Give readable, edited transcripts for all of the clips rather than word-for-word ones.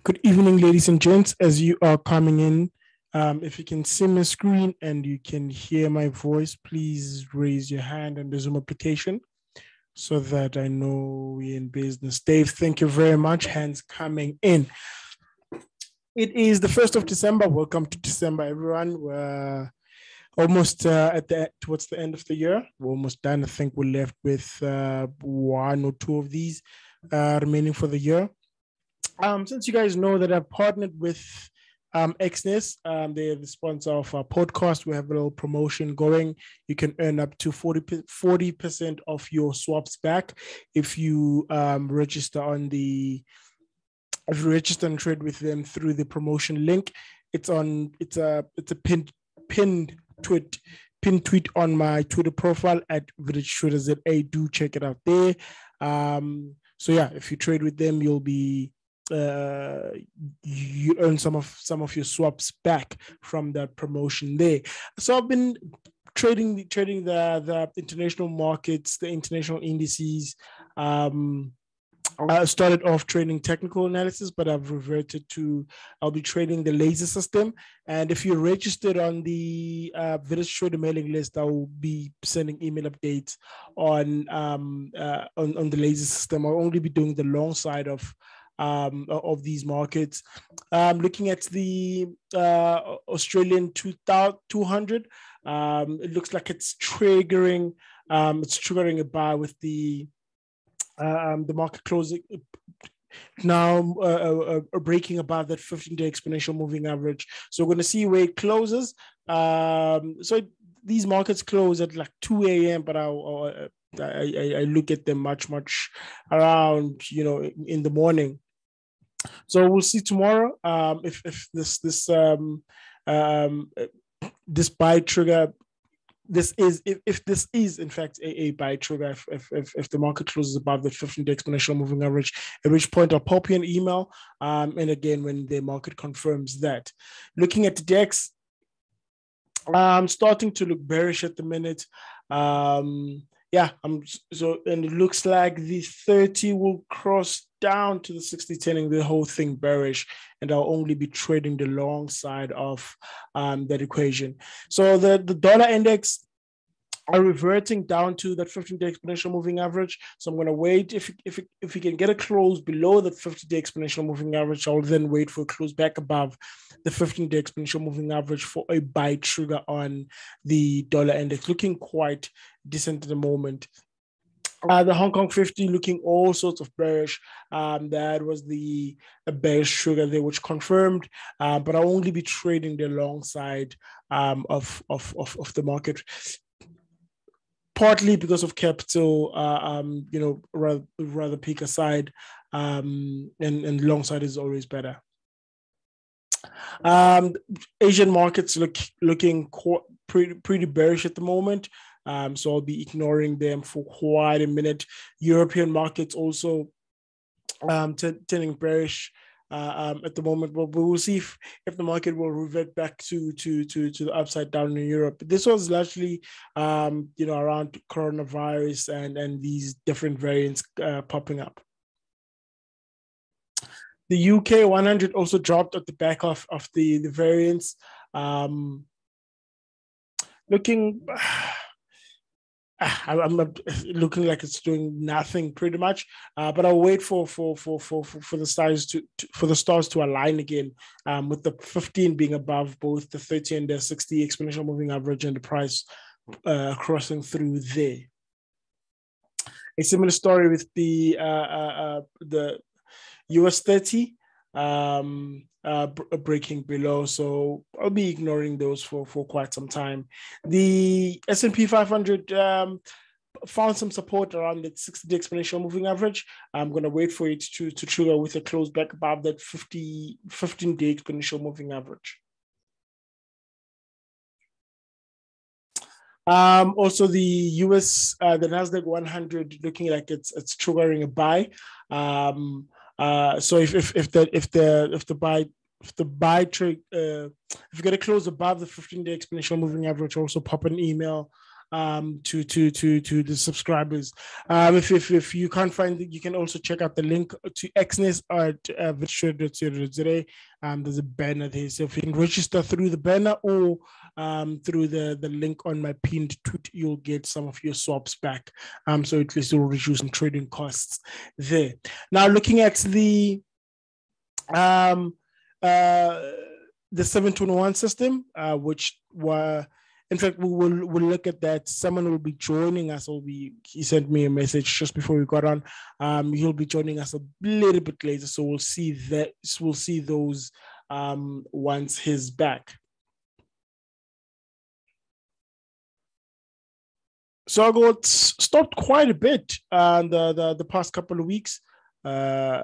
Good evening, ladies and gents. As you are coming in, if you can see my screen and you can hear my voice, please raise your hand on the Zoom application so that I know we're in business. Dave, thank you very much. Hands coming in. It is the 1st of December. Welcome to December, everyone. We're almost towards the end of the year. We're almost done. I think we're left with one or two of these remaining for the year. Since you guys know that I've partnered with Exness, they're the sponsor of our podcast. We have a little promotion going. You can earn up to 40% of your swaps back if you register and trade with them through the promotion link. It's a pinned tweet on my Twitter profile at VillageTrader. Do check it out there. So yeah, if you trade with them, you'll be you earn some of your swaps back from that promotion there. So I've been trading the international markets, the international indices. I started off trading technical analysis, but I've reverted to I'll be trading the laser system. And if you're registered on the VillageTrader mailing list, I will be sending email updates on the laser system. I'll only be doing the long side of these markets. Looking at the Australian 200, it looks like it's triggering a buy with the market closing now breaking above that 15-day exponential moving average. So we're going to see where it closes. So these markets close at like 2 a.m., but I look at them much around in the morning. So we'll see tomorrow if this buy trigger. If this is in fact a buy trigger, if the market closes above the 15-day exponential moving average, at which point I'll pop you an email. And again, when the market confirms that. Looking at the DEX, I'm starting to look bearish at the minute. And it looks like the 30 will cross down to the 60, turning the whole thing bearish, and I'll only be trading the long side of that equation. So the dollar index are reverting down to that 15-day exponential moving average. So I'm going to wait. If we can get a close below that 50-day exponential moving average, I'll then wait for a close back above the 15-day exponential moving average for a buy trigger on the dollar index. Looking quite decent at the moment. The Hong Kong 50 looking all sorts of bearish. That was the bearish trigger there, which confirmed. But I'll only be trading the long side of the market, partly because of capital. Rather peak aside, and long side is always better. Asian markets looking pretty bearish at the moment. So I'll be ignoring them for quite a minute. European markets also turning bearish at the moment, but we will see if the market will revert back to the upside down in Europe. This was largely around coronavirus and these different variants popping up. The UK 100 also dropped at the back of the variants. I'm looking like it's doing nothing pretty much, but I'll wait for the stars to align again, with the 15 being above both the 30 and the 60 exponential moving average, and the price crossing through there. A similar story with the US 30 breaking below, so I'll be ignoring those for quite some time. The S&P 500 found some support around the 60-day exponential moving average. I'm going to wait for it to trigger with a close back above that 15-day exponential moving average. Also, the US, the Nasdaq 100 looking like it's triggering a buy. So if you get a close above the 15-day exponential moving average, also pop an email to the subscribers. If you can't find it, you can also check out the link to Exness at VillageTrader today. There's a banner there, so if you can register through the banner or through the link on my pinned tweet, you'll get some of your swaps back. So at least it will reduce some trading costs there. Now, looking at the 721 system, which were, in fact, we'll look at that. Someone will be joining us. He sent me a message just before we got on. He'll be joining us a little bit later, so we'll see that. We'll see those once he's back. So I got stopped quite a bit the past couple of weeks. I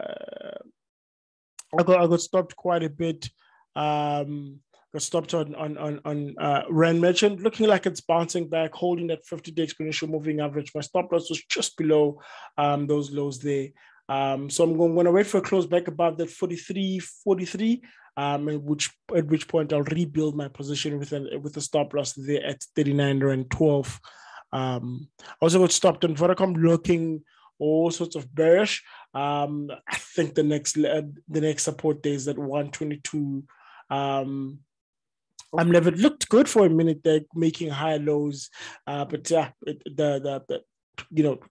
got stopped quite a bit. Got stopped on Rand Merchant, looking like it's bouncing back, holding that 50-day exponential moving average. My stop loss was just below those lows there. So I'm going to wait for a close back above that 43.43, at which point I'll rebuild my position with a stop loss there at 39.12. I also got stopped on Vodacom, looking all sorts of bearish. I think the next support there is at 122. Level looked good for a minute there, making higher lows, but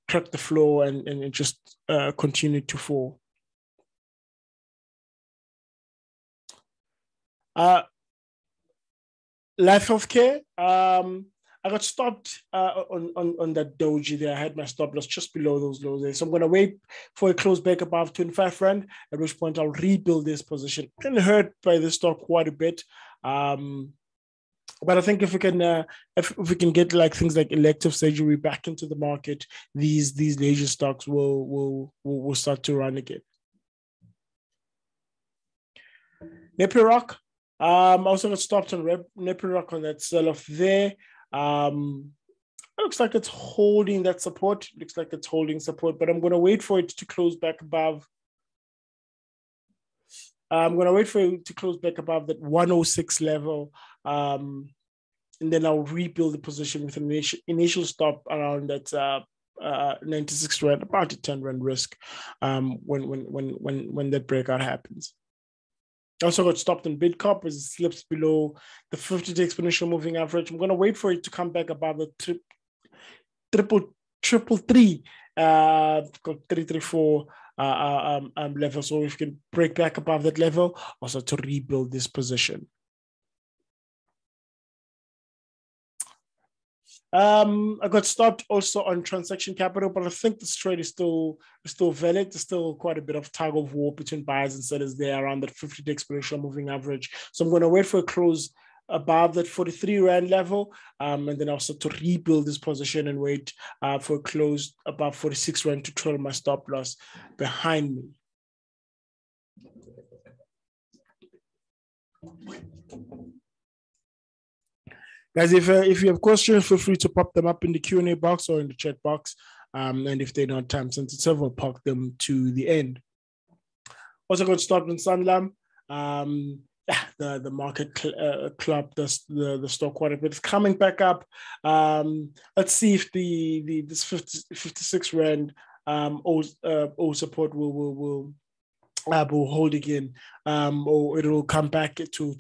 cracked the floor and it just continued to fall. Life Healthcare. I got stopped on that doji there. I had my stop loss just below those lows there. So I'm going to wait for a close back above 25 rand, at which point I'll rebuild this position. Been hurt by this stock quite a bit. But I think if we can get like things like elective surgery back into the market, these leisure stocks will start to run again. Napier Rock. I also got stopped on Napier Rock on that sell-off there. It looks like it's holding that support. Looks like it's holding support, but I'm going to wait for it to close back above. I'm going to wait for it to close back above that 106 level. And then I'll rebuild the position with an initial stop around that 96 rand, about a 10 rand risk when that breakout happens. I also got stopped in Bidcorp as it slips below the 50-day exponential moving average. I'm going to wait for it to come back above the triple 334 level. So if we can break back above that level, also to rebuild this position. I got stopped also on Transaction Capital, but I think this trade is still valid. There's still quite a bit of tug of war between buyers and sellers there around that 50-day exponential moving average. So I'm going to wait for a close above that 43 rand level, and then also to rebuild this position and wait for a close above 46 rand to trail my stop loss behind me. Guys, if you have questions, feel free to pop them up in the Q&A box or in the chat box. And if they're not time sensitive, we'll park them to the end. Also got stopped in Sanlam. The market clubbed the stock quite a bit. It's coming back up. Let's see if this 56 rand old support will hold again, or it will come back to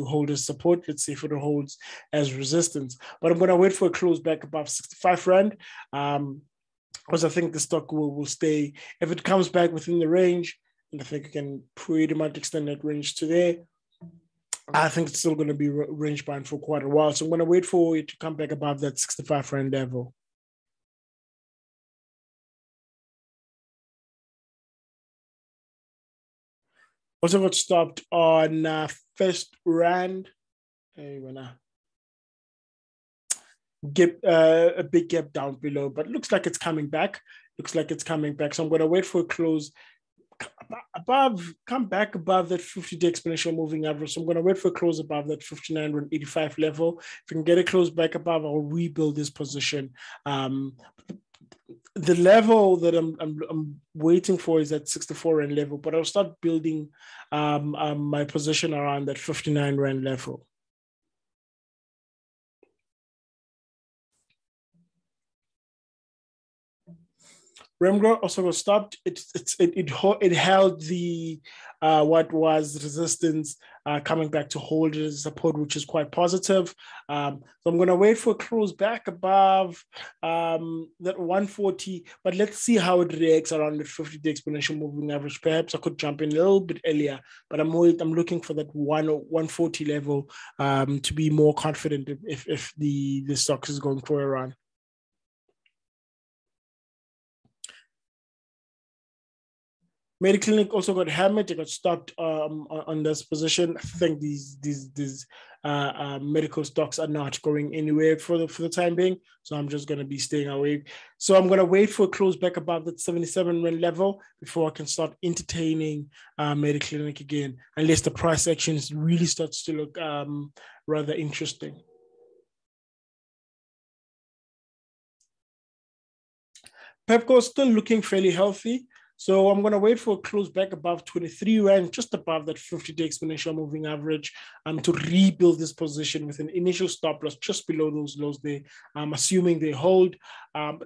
hold as support. Let's see if it holds as resistance. But I'm going to wait for a close back above 65 rand, because I think the stock will stay. If it comes back within the range, and I think you can pretty much extend that range to there, I think it's still going to be range bound for quite a while. So I'm going to wait for it to come back above that 65 rand level. Also got stopped on First Rand. Hey, a big gap down below, but looks like it's coming back. So I'm going to wait for a close come back above that 50-day exponential moving average. So I'm going to wait for a close above that 59.85 level. If we can get a close back above, I'll rebuild this position. The level that I'm waiting for is at 64 rand level, but I'll start building my position around that 59 rand level. Remgro also got stopped. It held the what was resistance, coming back to hold as support, which is quite positive. So I'm going to wait for a close back above that 140, but let's see how it reacts around the 50-day exponential moving average. Perhaps I could jump in a little bit earlier, but I'm looking for that 140 level to be more confident if the stock is going for a run. Mediclinic also got hammered. They got stopped on this position. I think these medical stocks are not going anywhere for the time being. So I'm just going to be staying away. So I'm going to wait for a close back above that 77 rand level before I can start entertaining Mediclinic again, unless the price action really starts to look rather interesting. Pepco is still looking fairly healthy. So I'm going to wait for a close back above 23 rand, just above that 50-day exponential moving average, to rebuild this position with an initial stop loss just below those lows there. I'm assuming they hold,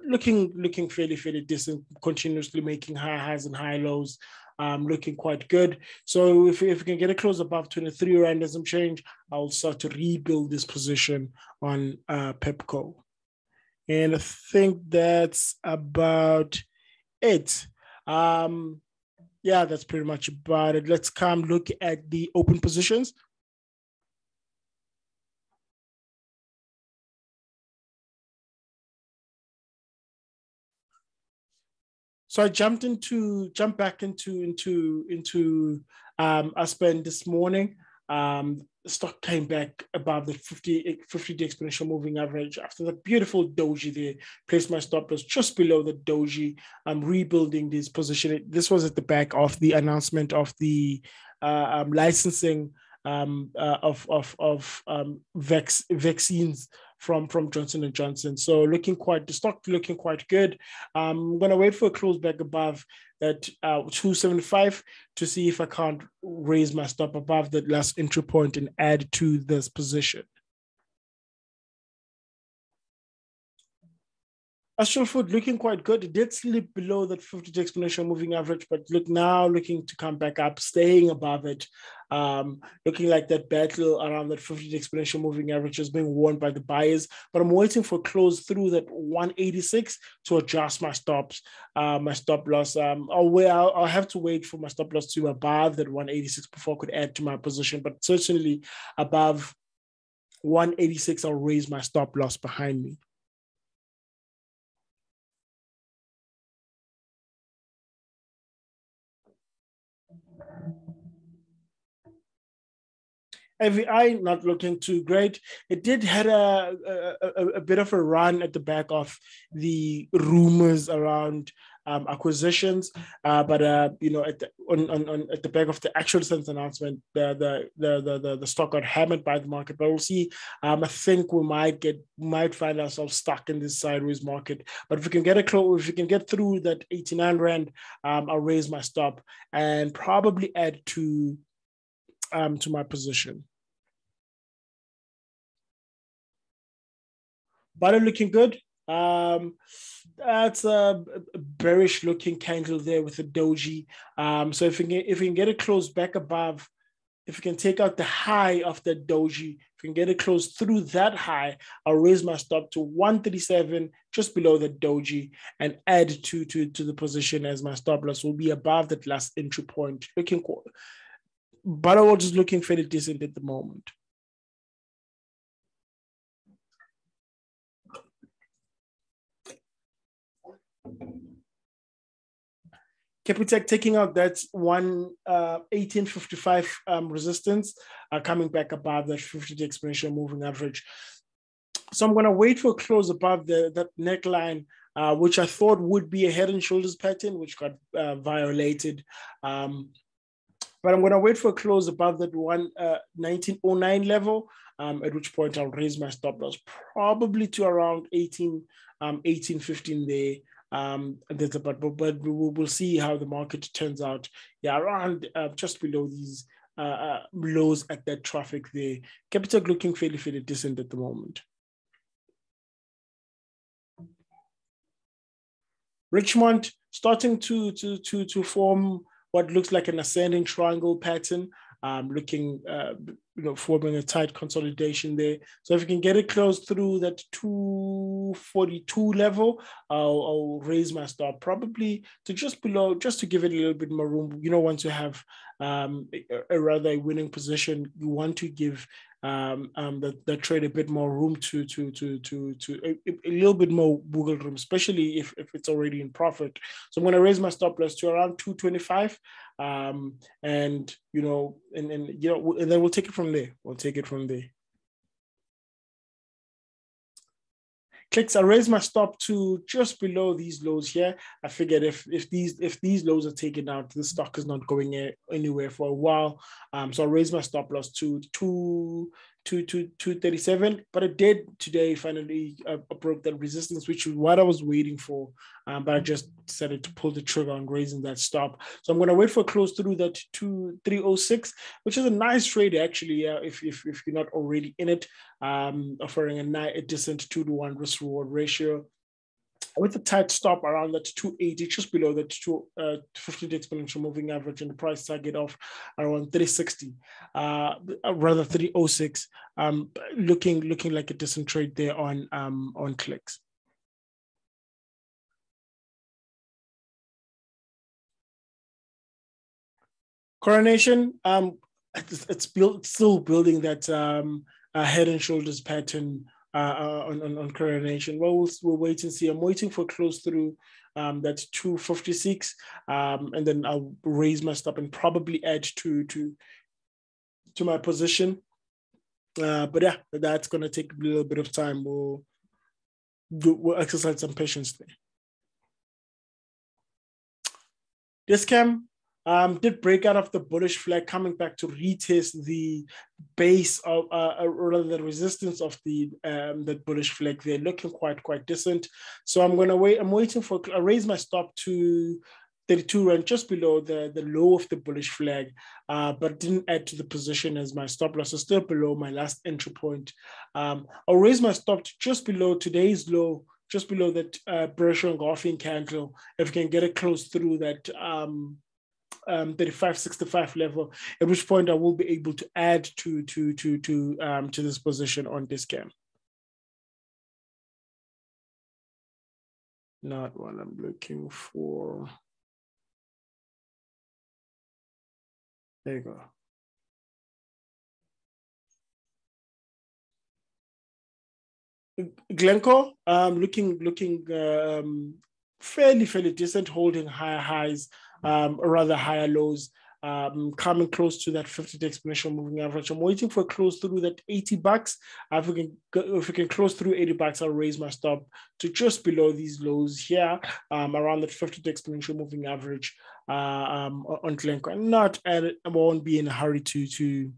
looking fairly decent, continuously making high highs and high lows. Looking quite good. So if we can get a close above 23 rand and some change, I'll start to rebuild this position on Pepco. And I think that's about it. Yeah, that's pretty much about it. Let's come look at the open positions. So I jumped back into Aspen this morning. The stock came back above the 50-day exponential moving average after that beautiful doji there. Placed my stop loss just below the doji. I'm rebuilding this position. This was at the back of the announcement of the licensing of vaccines from Johnson & Johnson. So the stock looking quite good. I'm going to wait for a close back above that 275 to see if I can't raise my stop above that last entry point and add to this position. Astral Food looking quite good. It did slip below that 50-day exponential moving average, but looking to come back up, staying above it. Looking like that battle around that 50-day exponential moving average is being won by the buyers, but I'm waiting for a close through that 186 to adjust my stops, my stop loss. I'll have to wait for my stop loss to above that 186 before I could add to my position, but certainly above 186, I'll raise my stop loss behind me. AVI not looking too great. It did had a bit of a run at the back of the rumors around acquisitions, but at the back of the actual sense announcement, the stock got hammered by the market. But we'll see. I think we might find ourselves stuck in this sideways market. But if we can get through that 89 rand, I'll raise my stop and probably add to my position. Butter looking good. That's a bearish looking candle there with a doji. So if we can get it close back above, if we can take out the high of the doji, if we can get it close through that high, I'll raise my stop to 137, just below the doji, and add to the position as my stop loss will be above that last entry point. Butterworth is looking fairly decent at the moment. Capitec taking out that 1855 resistance, coming back above that 50-day exponential moving average. So I'm going to wait for a close above that neckline, which I thought would be a head and shoulders pattern, which got violated. But I'm going to wait for a close above that 1909 level, at which point I'll raise my stop loss probably to around 1815 there. But we'll see how the market turns out. Yeah, around just below these lows at that traffic there. Capitec looking fairly decent at the moment. Richmond starting to form what looks like an ascending triangle pattern, looking, forming a tight consolidation there. So if you can get it close through that 242 level, I'll raise my stop probably to just below, just to give it a little bit more room. You don't want to have a rather winning position. You want to give the trade a bit more room to a little bit more wiggle room, especially if it's already in profit. So I'm going to raise my stop loss to around 225, and then we'll take it from there. Clicks, I raised my stop to just below these lows here. I figured if these lows are taken out, the stock is not going anywhere for a while. So I raised my stop loss to 237, but it did today finally broke that resistance, which is what I was waiting for. But I just decided to pull the trigger on raising that stop. So I'm going to wait for a close through that 306, which is a nice trade actually. If you're not already in it, offering a decent 2-to-1 risk reward ratio, with a tight stop around that 280, just below that 50 exponential moving average, and the price target of around 360, rather 306. Looking like a decent trade there on clicks. Coronation, it's still building that head and shoulders pattern on Coronation. Well, we'll wait and see. I'm waiting for close through that 256, and then I'll raise my stop and probably add to my position. But yeah, that's going to take a little bit of time. We'll exercise some patience there. This cam did break out of the bullish flag, coming back to retest the base of rather the resistance of the that bullish flag. They're looking quite decent. So I'm gonna wait. I'm waiting for. I raise my stop to 32 rand, just below the low of the bullish flag, but didn't add to the position as my stop loss is still below my last entry point. I'll raise my stop to just below today's low, just below that pressure engulfing candle. If you can get it close through that 35.65 level, at which point I will be able to add to this position on this cam. Not what I'm looking for. There you go. Glencore, looking fairly decent, holding higher highs, or rather higher lows, coming close to that 50 exponential moving average. I'm waiting for a close through that $80. If we can close through $80, I'll raise my stop to just below these lows here, around that 50 exponential moving average on Glencore. I won't be in a hurry to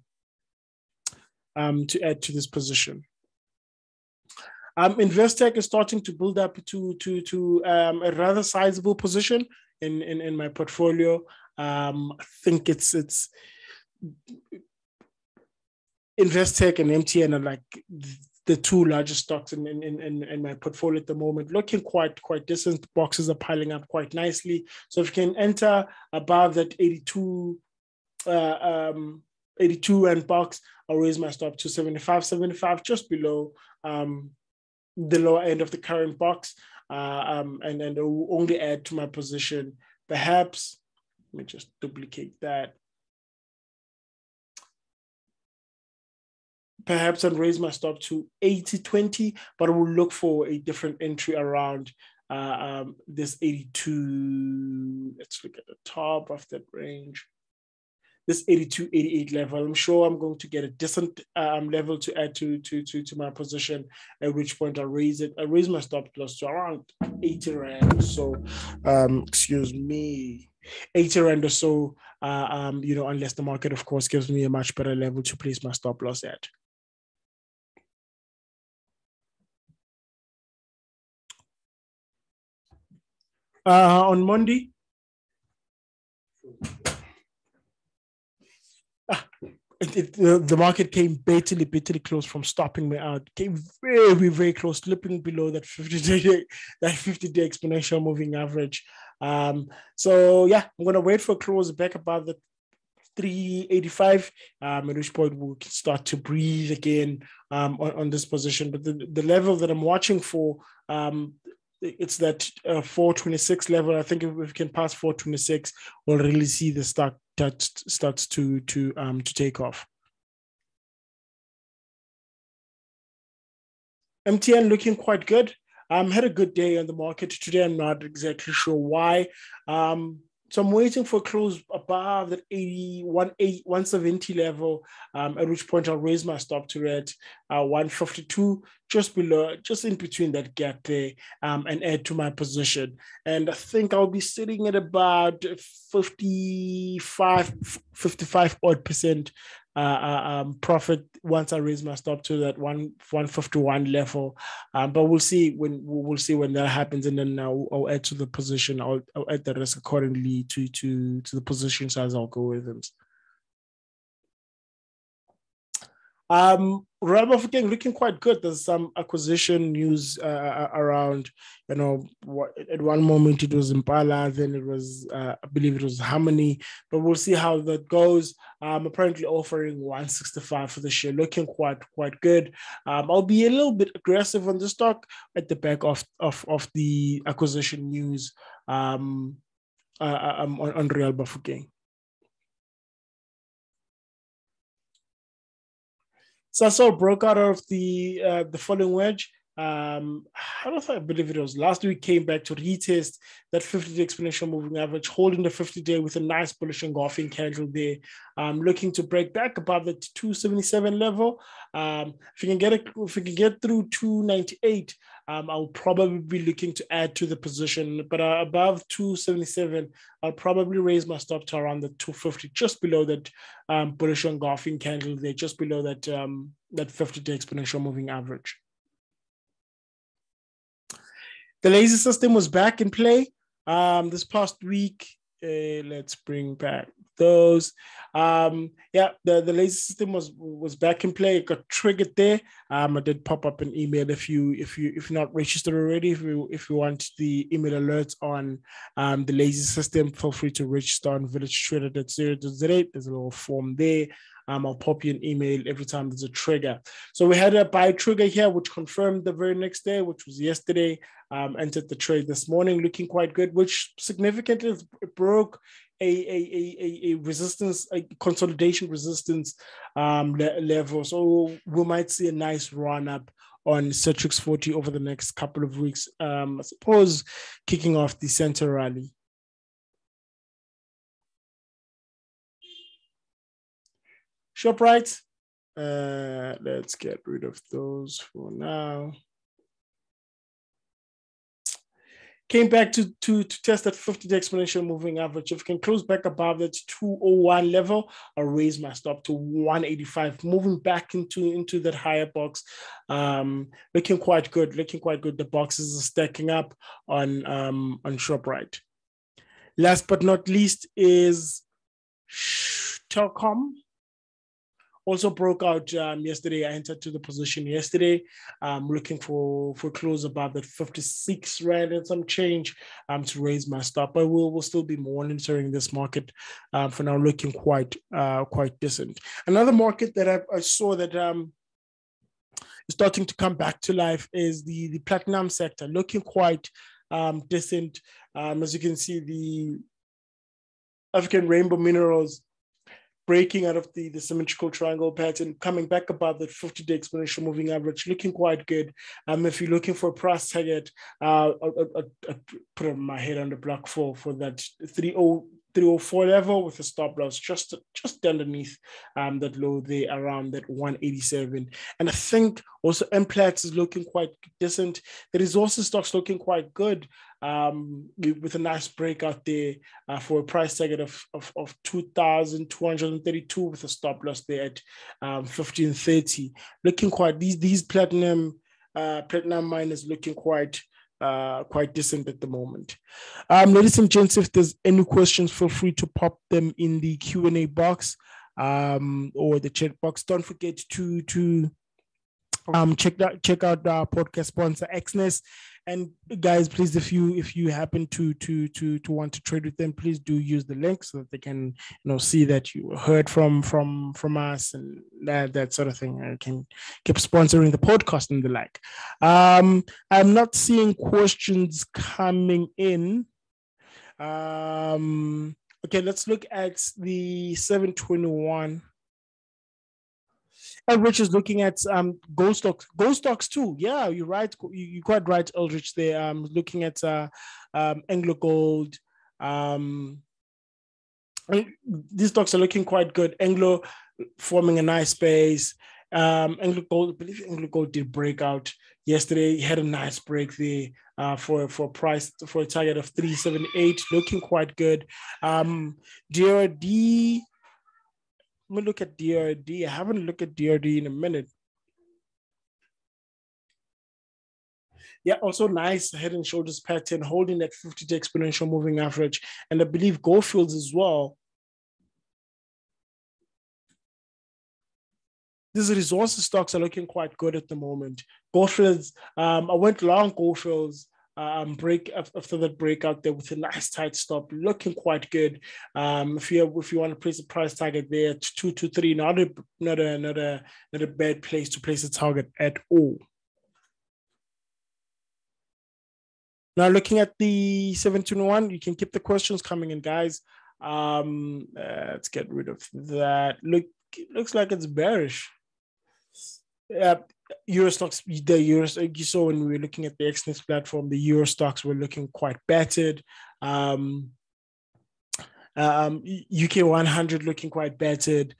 add to this position. Investec is starting to build up to a rather sizable position in my portfolio. I think it's Investec and MTN are like the two largest stocks in my portfolio at the moment, looking quite decent. Boxes are piling up quite nicely. So if you can enter above that 82 and box, I'll raise my stop to 75, just below the lower end of the current box, and it will only add to my position. Perhaps, let me just duplicate that. Perhaps I'll raise my stop to 80.20, but I will look for a different entry around this 82. Let's look at the top of that range. This 82-88 level. I'm sure I'm going to get a decent level to add to my position, at which point I raise it. I raise my stop loss to around 80 rand. So, excuse me, 80 rand or so. Unless the market, of course, gives me a much better level to place my stop loss at. On Monday. the market came bitterly close from stopping me out. Came very, very close, slipping below that 50-day exponential moving average. So yeah, I'm gonna wait for a close back above the 385, at which point we'll start to breathe again on this position. But the level that I'm watching for, it's that 426 level. I think if we can pass 426, we'll really see the stock that starts to take off. MTN looking quite good. Had a good day on the market today. I'm not exactly sure why. So I'm waiting for a close above that 170 level, at which point I'll raise my stop to at 152, just below, just in between that gap there, and add to my position. And I think I'll be sitting at about 55 odd percent profit once I raise my stop to that 151 level. But we'll see when that happens, and then I'll add to the position. I'll add the risk accordingly to the position size I'll go with them. Realm of Game looking quite good. There's some acquisition news around, at one moment it was Impala, then it was, I believe it was Harmony, but we'll see how that goes. Apparently offering 165 for this year, looking quite good. I'll be a little bit aggressive on the stock at the back of the acquisition news on Real Bafokeng. Sasol broke out of the following wedge. I don't know if I believe it was last week, came back to retest that 50-day exponential moving average, holding the 50-day with a nice bullish engulfing candle there. Looking to break back above the 277 level. If we can get through 298, I'll probably be looking to add to the position. But above 277, I'll probably raise my stop to around the 250, just below that bullish engulfing candle there, just below that 50-day exponential moving average. The laser system was back in play this past week. Let's bring back those. The laser system was back in play. It got triggered there. I did pop up an email if you're not registered already. If you want the email alerts on the laser system, feel free to register on VillageTrader.co.za. There's a little form there. I'll pop you an email every time there's a trigger. So we had a buy trigger here, which confirmed the very next day, which was yesterday. Entered the trade this morning, looking quite good, which significantly broke a resistance, a consolidation resistance level. So we might see a nice run up on Citrix 40 over the next couple of weeks. I suppose kicking off the center rally. ShopRite, let's get rid of those for now. Came back to test that 50-day exponential moving average. If we can close back above that 201 level, I'll raise my stop to 185, moving back into that higher box. Looking quite good. The boxes are stacking up on ShopRite. Last but not least is Telkom. Also broke out yesterday. I entered to the position yesterday. Looking for close above that 56 rand and some change to raise my stop. But we'll still be monitoring this market for now. Looking quite decent. Another market that I saw that is starting to come back to life is the platinum sector. Looking quite decent. As you can see, the African rainbow minerals breaking out of the symmetrical triangle pattern, coming back above the 50-day exponential moving average, looking quite good. If you're looking for a price target, I'll put my head on the block for that 304 level with a stop loss just underneath that low there around that 187. And I think also MPLATS is looking quite decent. The resources stocks looking quite good with a nice breakout there for a price target of 2,232 with a stop loss there at 1530. Looking quite, these platinum miners looking quite decent at the moment. Ladies and gents, if there's any questions, feel free to pop them in the Q&A box. or the chat box. Don't forget to check out our podcast sponsor Exness. And guys, please, if you happen to want to trade with them, please do use the link so that they can see that you heard from us and that sort of thing. I can keep sponsoring the podcast and the like. I'm not seeing questions coming in. Okay, let's look at the 721. Eldridge is looking at gold stocks too. Yeah, you're right. You're quite right, Eldridge. There, looking at Anglo Gold. These stocks are looking quite good. Anglo forming a nice base. Anglo Gold, I believe Anglo Gold did break out yesterday. He had a nice break there for price for a target of 378, looking quite good. DRD. Let me look at DRD. I haven't looked at DRD in a minute. Yeah, also nice head and shoulders pattern, holding that 50-day exponential moving average. And I believe Goldfields as well. These resources stocks are looking quite good at the moment. Goldfields, I went long Goldfields. Break after that breakout there with a nice tight stop, looking quite good. If you want to place a price target there, 223, not a bad place to place a target at all. Now looking at the 721, you can keep the questions coming in, guys. Let's get rid of that. Looks like it's bearish. Euro stocks, you saw when we were looking at the Exness platform, the Euro stocks were looking quite battered. UK 100 looking quite battered.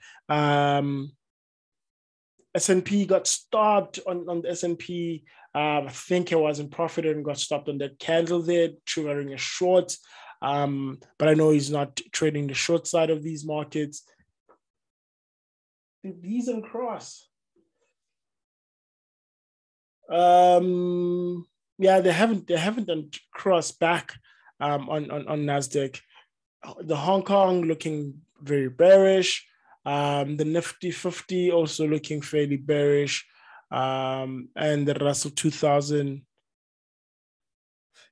S&P got stopped on the S&P. I think it was in profit and got stopped on that candle there, triggering a short. But I know he's not trading the short side of these markets. These and cross. Yeah, they haven't done cross back on Nasdaq. The Hong Kong looking very bearish. The Nifty 50 also looking fairly bearish. And the Russell 2000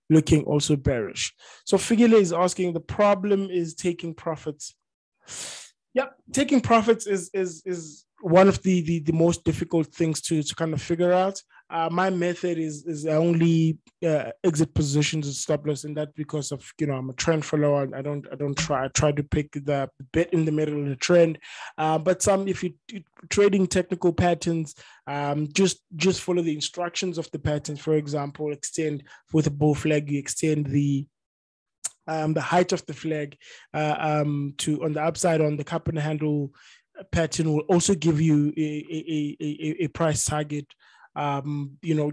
looking also bearish. So Figile is asking, the problem is taking profits. Yeah, taking profits is one of the most difficult things to kind of figure out. My method is I only exit positions and stop loss, and that because of I'm a trend follower. I try to pick the bit in the middle of the trend. But if you trading technical patterns, just follow the instructions of the patterns. For example, extend with a bull flag. You extend the height of the flag to on the upside on the cup and handle pattern will also give you a price target.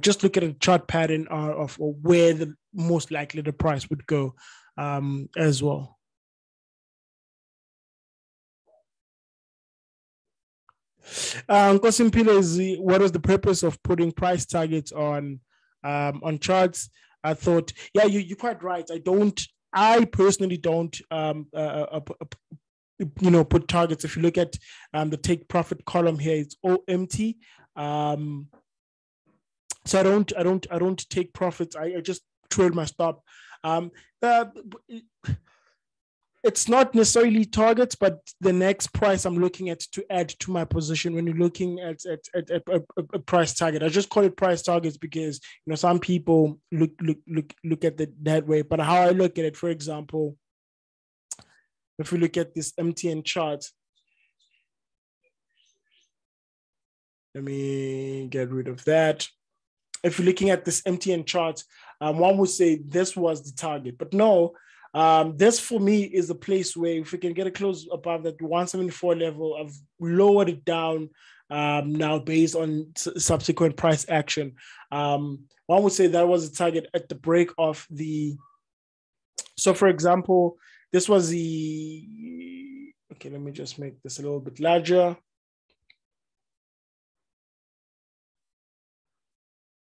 Just look at a chart pattern of where the most likely the price would go as well. Kosimpila is what was the purpose of putting price targets on charts? I thought, yeah, you're quite right. I personally don't put targets. If you look at the take profit column here, it's all empty. So I don't take profits. I just trade my stop. It's not necessarily targets, but the next price I'm looking at to add to my position when you're looking at a price target. I just call it price targets because some people look at it that way. But how I look at it, for example, if we look at this MTN chart, let me get rid of that. If you're looking at this MTN chart, one would say this was the target, but no. This for me is a place where if we can get a close above that 174 level, I've lowered it down now based on subsequent price action. One would say that was a target at the break of the. So, for example, this was the. Okay, let me just make this a little bit larger.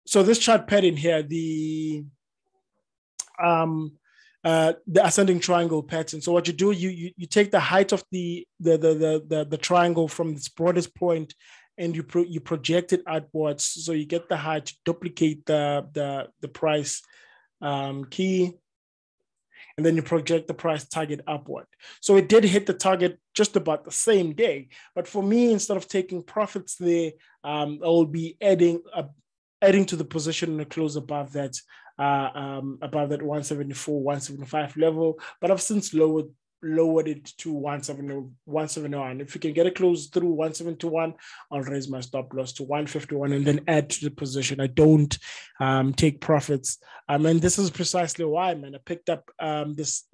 So this chart pattern here, the ascending triangle pattern. So what you do, you take the height of the triangle from its broadest point, and you project it outwards, so you get the height to duplicate the price key, and then you project the price target upward. So it did hit the target just about the same day. But for me, instead of taking profits there, I will be adding to the position and a close above that 174, 175 level. But I've since lowered it to 171. If you can get a close through 171, I'll raise my stop loss to 151 and then add to the position. I don't take profits. And this is precisely why, man, I picked up this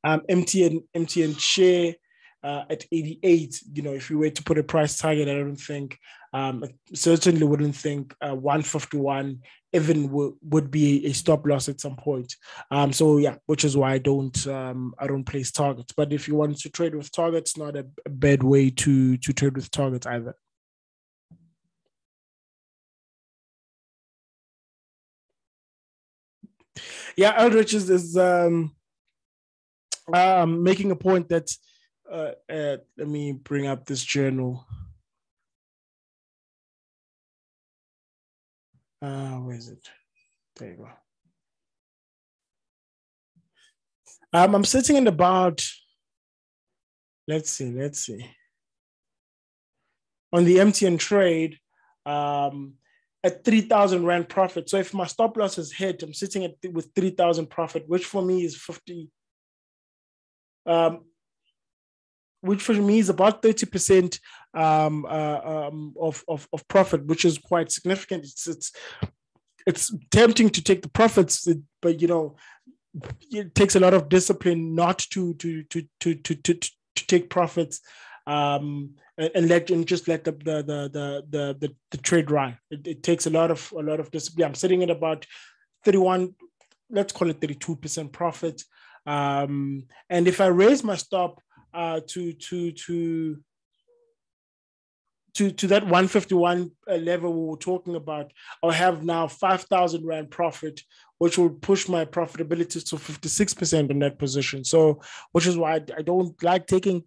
MTN share at 88. If you were to put a price target, I don't think, certainly wouldn't think 151 even would be a stop loss at some point. So yeah, which is why I don't place targets. But if you want to trade with targets, not a bad way to trade with targets either. Yeah, Aldrich is making a point that let me bring up this journal. Where is it? There you go. I'm sitting in about, let's see. On the MTN trade, at 3,000 Rand profit. So if my stop loss is hit, I'm sitting with 3,000 profit, which for me is 50. Which for me is about 30% of profit, which is quite significant. It's tempting to take the profits, but it takes a lot of discipline not to take profits and just let the trade run. It takes a lot of discipline. I'm sitting at about 31, let's call it 32% profit. And if I raise my stop to that 151 level we were talking about, I'll have now 5,000 Rand profit, which will push my profitability to 56% in that position. So, which is why I don't like taking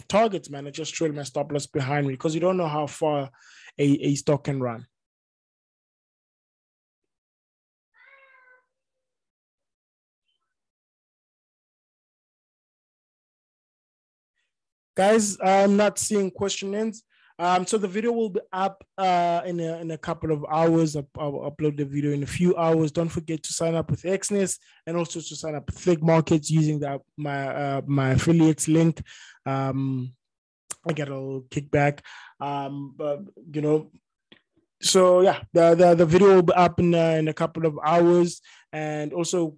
targets, man. I just trail my stop loss behind me because you don't know how far a stock can run. Guys, I'm not seeing questions. So the video will be up in a couple of hours. I'll upload the video in a few hours. Don't forget to sign up with Exness and also to sign up with Fig Markets using my affiliates link. I get a little kickback. So yeah, the video will be up in a couple of hours. And also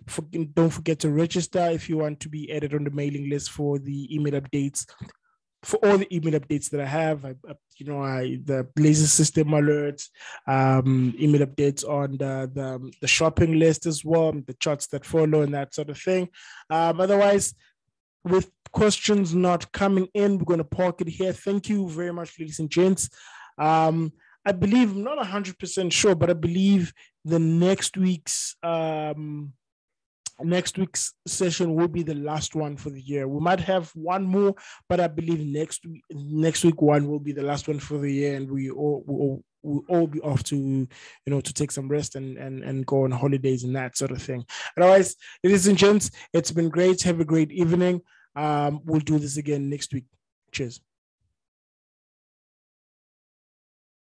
don't forget to register if you want to be added on the mailing list for the email updates. For all the email updates that I have, the laser system alerts, email updates on the shopping list as well, the charts that follow and that sort of thing. Otherwise, with questions not coming in, we're going to park it here. Thank you very much, ladies and gents. I believe, I'm not 100% sure, but I believe the next week's session will be the last one for the year. We might have one more, but I believe next week one will be the last one for the year, and we'll all be off to take some rest and go on holidays and that sort of thing. Otherwise, ladies and gents, it's been great. Have a great evening. We'll do this again next week. Cheers.